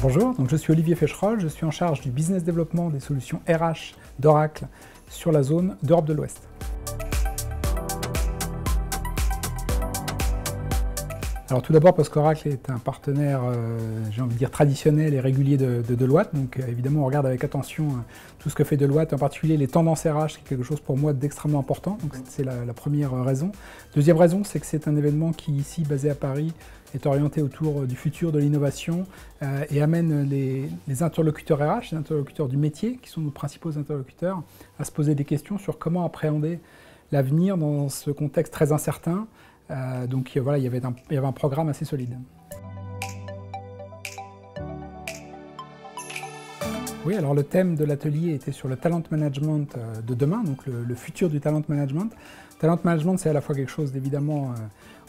Bonjour, donc je suis Olivier Fecheroll, je suis en charge du business développement des solutions RH d'Oracle sur la zone d'Europe de l'Ouest. Alors tout d'abord parce qu'Oracle est un partenaire, j'ai envie de dire, traditionnel et régulier de Deloitte. Donc évidemment on regarde avec attention tout ce que fait Deloitte, en particulier les tendances RH, qui est quelque chose pour moi d'extrêmement important. Donc c'est la première raison. Deuxième raison, c'est que c'est un événement qui, ici, basé à Paris, est orienté autour du futur de l'innovation et amène les interlocuteurs RH, les interlocuteurs du métier, qui sont nos principaux interlocuteurs, à se poser des questions sur comment appréhender l'avenir dans ce contexte très incertain. Donc voilà, il y avait un programme assez solide. Oui, alors le thème de l'atelier était sur le talent management de demain, donc le futur du talent management. Talent management, c'est à la fois quelque chose d'évidemment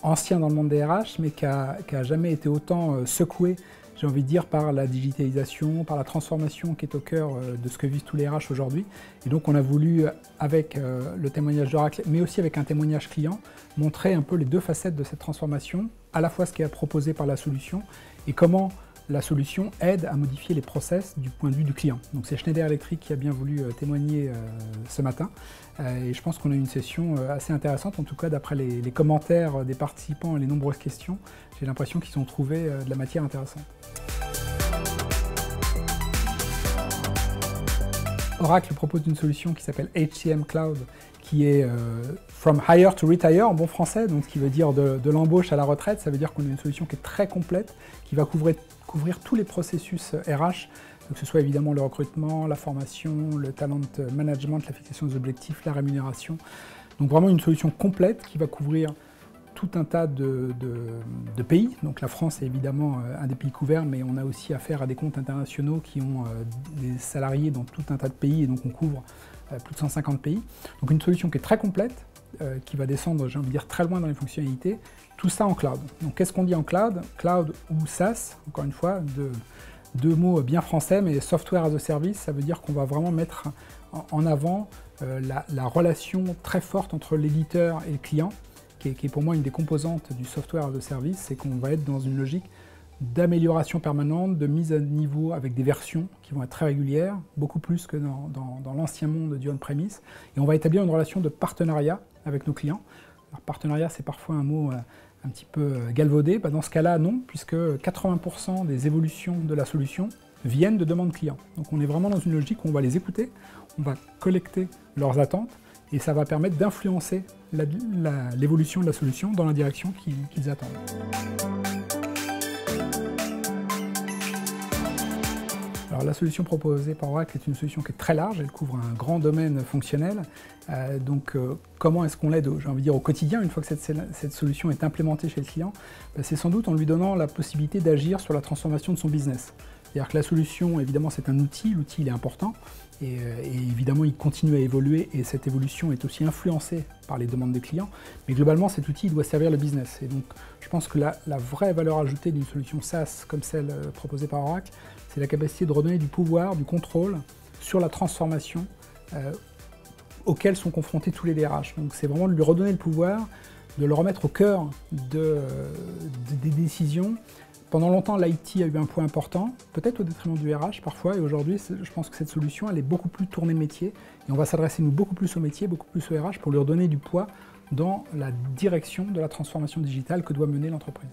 ancien dans le monde des RH, mais qui a jamais été autant secoué, j'ai envie de dire, par la digitalisation, par la transformation qui est au cœur de ce que vivent tous les RH aujourd'hui. Et donc on a voulu, avec le témoignage d'Oracle, mais aussi avec un témoignage client, montrer un peu les deux facettes de cette transformation, à la fois ce qui est proposé par la solution et comment la solution aide à modifier les process du point de vue du client. Donc c'est Schneider Electric qui a bien voulu témoigner ce matin. Et je pense qu'on a eu une session assez intéressante, en tout cas d'après les commentaires des participants et les nombreuses questions, j'ai l'impression qu'ils ont trouvé de la matière intéressante. Oracle propose une solution qui s'appelle HCM Cloud, qui est From Hire to Retire en bon français, donc ce qui veut dire de l'embauche à la retraite. Ça veut dire qu'on a une solution qui est très complète, qui va couvrir tous les processus RH, que ce soit évidemment le recrutement, la formation, le talent management, la fixation des objectifs, la rémunération. Donc vraiment une solution complète qui va couvrir tout un tas de pays. Donc la France est évidemment un des pays couverts, mais on a aussi affaire à des comptes internationaux qui ont des salariés dans tout un tas de pays, et donc on couvre plus de 150 pays. Donc une solution qui est très complète, qui va descendre, j'ai envie de dire, très loin dans les fonctionnalités, tout ça en cloud. Donc qu'est-ce qu'on dit en cloud? Cloud ou SaaS, encore une fois, deux mots bien français, mais software as a service, ça veut dire qu'on va vraiment mettre en avant la relation très forte entre l'éditeur et le client, qui est pour moi une des composantes du software as a service, c'est qu'on va être dans une logique d'amélioration permanente, de mise à niveau avec des versions qui vont être très régulières, beaucoup plus que dans l'ancien monde du on-premise. Et on va établir une relation de partenariat avec nos clients. Alors, partenariat, c'est parfois un mot un petit peu galvaudé. Dans ce cas-là, non, puisque 80% des évolutions de la solution viennent de demandes clients. Donc on est vraiment dans une logique où on va les écouter, on va collecter leurs attentes, et ça va permettre d'influencer l'évolution de la solution dans la direction qu'ils attendent. Alors la solution proposée par Oracle est une solution qui est très large, elle couvre un grand domaine fonctionnel. Comment est-ce qu'on l'aide, j'ai envie de dire, au quotidien, une fois que cette solution est implémentée chez le client? C'est sans doute en lui donnant la possibilité d'agir sur la transformation de son business. C'est-à-dire que la solution, évidemment, c'est un outil, l'outil il est important, et évidemment il continue à évoluer, et cette évolution est aussi influencée par les demandes des clients, mais globalement cet outil il doit servir le business. Et donc je pense que la vraie valeur ajoutée d'une solution SaaS comme celle proposée par Oracle, c'est la capacité de redonner du pouvoir, du contrôle sur la transformation auquel sont confrontés tous les DRH. Donc c'est vraiment de lui redonner le pouvoir, de le remettre au cœur des décisions. Pendant longtemps, l'IT a eu un poids important, peut-être au détriment du RH parfois, et aujourd'hui, je pense que cette solution, elle est beaucoup plus tournée métier, et on va s'adresser nous beaucoup plus au métier, beaucoup plus au RH, pour lui redonner du poids dans la direction de la transformation digitale que doit mener l'entreprise.